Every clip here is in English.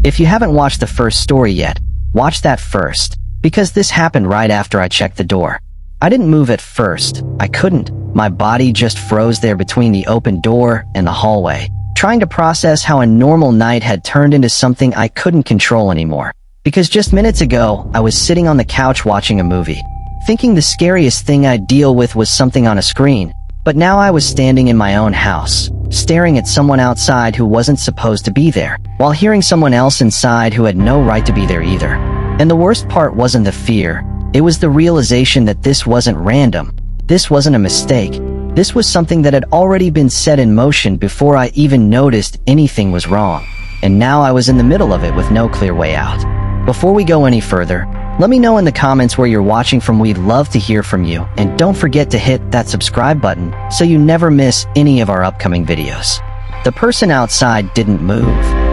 If you haven't watched the first story yet, watch that first, because this happened right after I checked the door. I didn't move at first. I couldn't. My body just froze there between the open door and the hallway, trying to process how a normal night had turned into something I couldn't control anymore. Because just minutes ago, I was sitting on the couch watching a movie, thinking the scariest thing I'd deal with was something on a screen. But now I was standing in my own house, staring at someone outside who wasn't supposed to be there, while hearing someone else inside who had no right to be there either. And the worst part wasn't the fear, it was the realization that this wasn't random. This wasn't a mistake. This was something that had already been set in motion before I even noticed anything was wrong. And now I was in the middle of it with no clear way out. Before we go any further, let me know in the comments where you're watching from. We'd love to hear from you, and don't forget to hit that subscribe button so you never miss any of our upcoming videos. The person outside didn't move,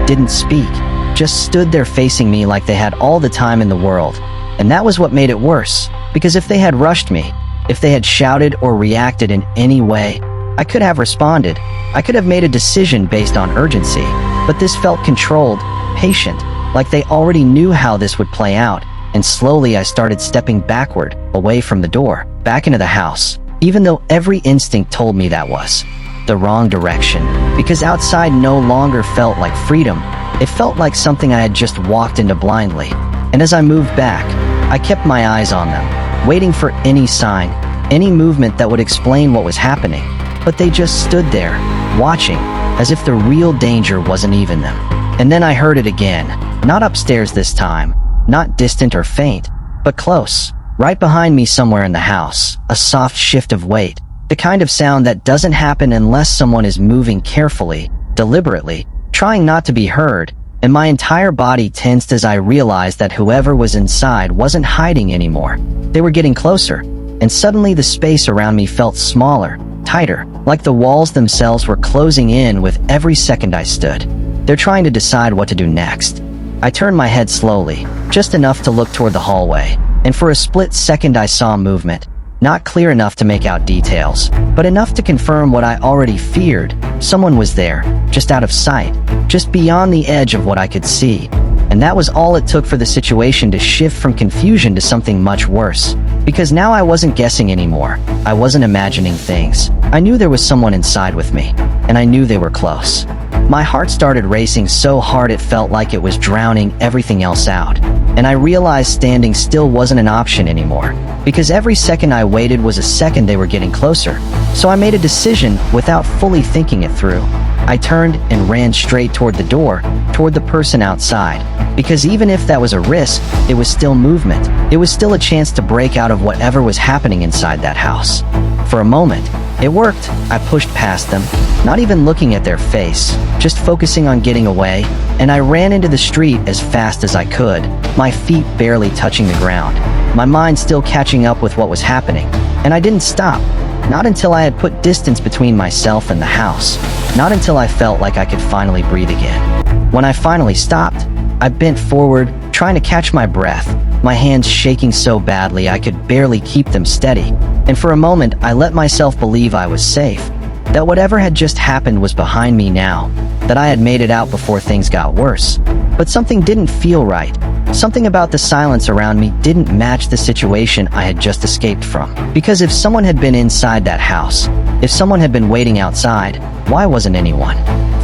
didn't speak, just stood there facing me like they had all the time in the world. And that was what made it worse, because if they had rushed me, if they had shouted or reacted in any way, I could have responded. I could have made a decision based on urgency, but this felt controlled, patient, like they already knew how this would play out. And slowly I started stepping backward, away from the door, back into the house, even though every instinct told me that was the wrong direction, because outside no longer felt like freedom. It felt like something I had just walked into blindly. And as I moved back, I kept my eyes on them, waiting for any sign, any movement that would explain what was happening. But they just stood there, watching, as if the real danger wasn't even them. And then I heard it again, not upstairs this time, not distant or faint, but close, right behind me somewhere in the house, a soft shift of weight, the kind of sound that doesn't happen unless someone is moving carefully, deliberately, trying not to be heard, and my entire body tensed as I realized that whoever was inside wasn't hiding anymore. They were getting closer, and suddenly the space around me felt smaller, tighter, like the walls themselves were closing in with every second I stood. They're trying to decide what to do next. I turned my head slowly, just enough to look toward the hallway, and for a split second I saw movement. Not clear enough to make out details, but enough to confirm what I already feared. Someone was there, just out of sight, just beyond the edge of what I could see. And that was all it took for the situation to shift from confusion to something much worse. Because now I wasn't guessing anymore. I wasn't imagining things. I knew there was someone inside with me, and I knew they were close. My heart started racing so hard it felt like it was drowning everything else out. And I realized standing still wasn't an option anymore, because every second I waited was a second they were getting closer. So I made a decision without fully thinking it through. I turned and ran straight toward the door, toward the person outside, because even if that was a risk, it was still movement. It was still a chance to break out of whatever was happening inside that house. For a moment, it worked. I pushed past them, not even looking at their face, just focusing on getting away, and I ran into the street as fast as I could, my feet barely touching the ground, my mind still catching up with what was happening. And I didn't stop, not until I had put distance between myself and the house, not until I felt like I could finally breathe again. When I finally stopped, I bent forward, trying to catch my breath, my hands shaking so badly I could barely keep them steady. And for a moment, I let myself believe I was safe, that whatever had just happened was behind me now, that I had made it out before things got worse. But something didn't feel right. Something about the silence around me didn't match the situation I had just escaped from. Because if someone had been inside that house, if someone had been waiting outside, why wasn't anyone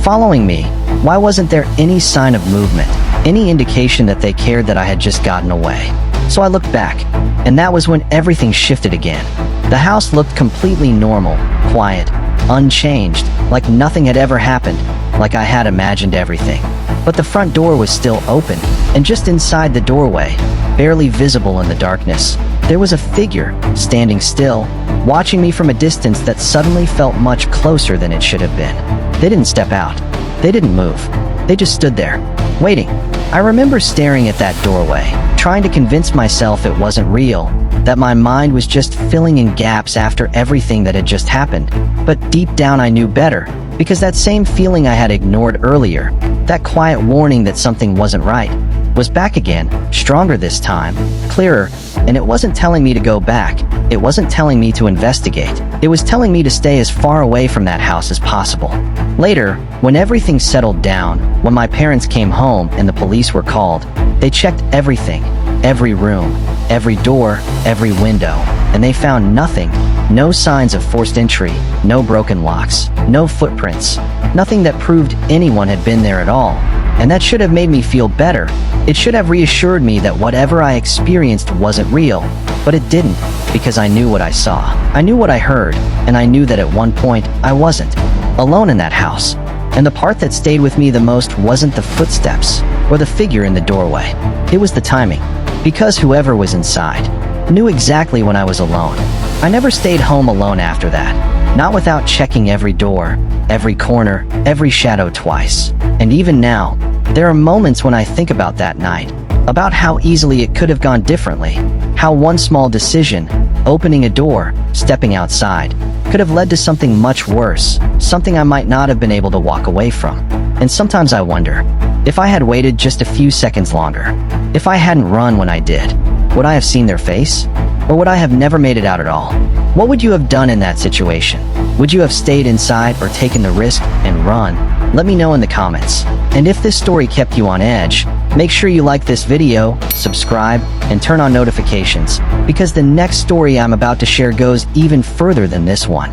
following me? Why wasn't there any sign of movement, any indication that they cared that I had just gotten away? So I looked back, and that was when everything shifted again. The house looked completely normal, quiet, unchanged, like nothing had ever happened, like I had imagined everything. But the front door was still open, and just inside the doorway, barely visible in the darkness, there was a figure, standing still, watching me from a distance that suddenly felt much closer than it should have been. They didn't step out. They didn't move. They just stood there, waiting. I remember staring at that doorway, trying to convince myself it wasn't real, that my mind was just filling in gaps after everything that had just happened. But deep down I knew better, because that same feeling I had ignored earlier, that quiet warning that something wasn't right, was back again, stronger this time, clearer, and it wasn't telling me to go back. It wasn't telling me to investigate. It was telling me to stay as far away from that house as possible. Later, when everything settled down, when my parents came home and the police were called, they checked everything, every room, every door, every window, and they found nothing. No signs of forced entry, no broken locks, no footprints, nothing that proved anyone had been there at all. And that should have made me feel better. It should have reassured me that whatever I experienced wasn't real. But it didn't, because I knew what I saw. I knew what I heard, and I knew that at one point, I wasn't alone in that house. And the part that stayed with me the most wasn't the footsteps or the figure in the doorway. It was the timing, because whoever was inside knew exactly when I was alone. I never stayed home alone after that, not without checking every door, every corner, every shadow twice. And even now, there are moments when I think about that night, about how easily it could have gone differently, how one small decision, opening a door, stepping outside, could have led to something much worse, something I might not have been able to walk away from. And sometimes I wonder, if I had waited just a few seconds longer, if I hadn't run when I did, would I have seen their face? Or would I have never made it out at all? What would you have done in that situation? Would you have stayed inside or taken the risk and run? Let me know in the comments. And if this story kept you on edge, make sure you like this video, subscribe, and turn on notifications, because the next story I'm about to share goes even further than this one.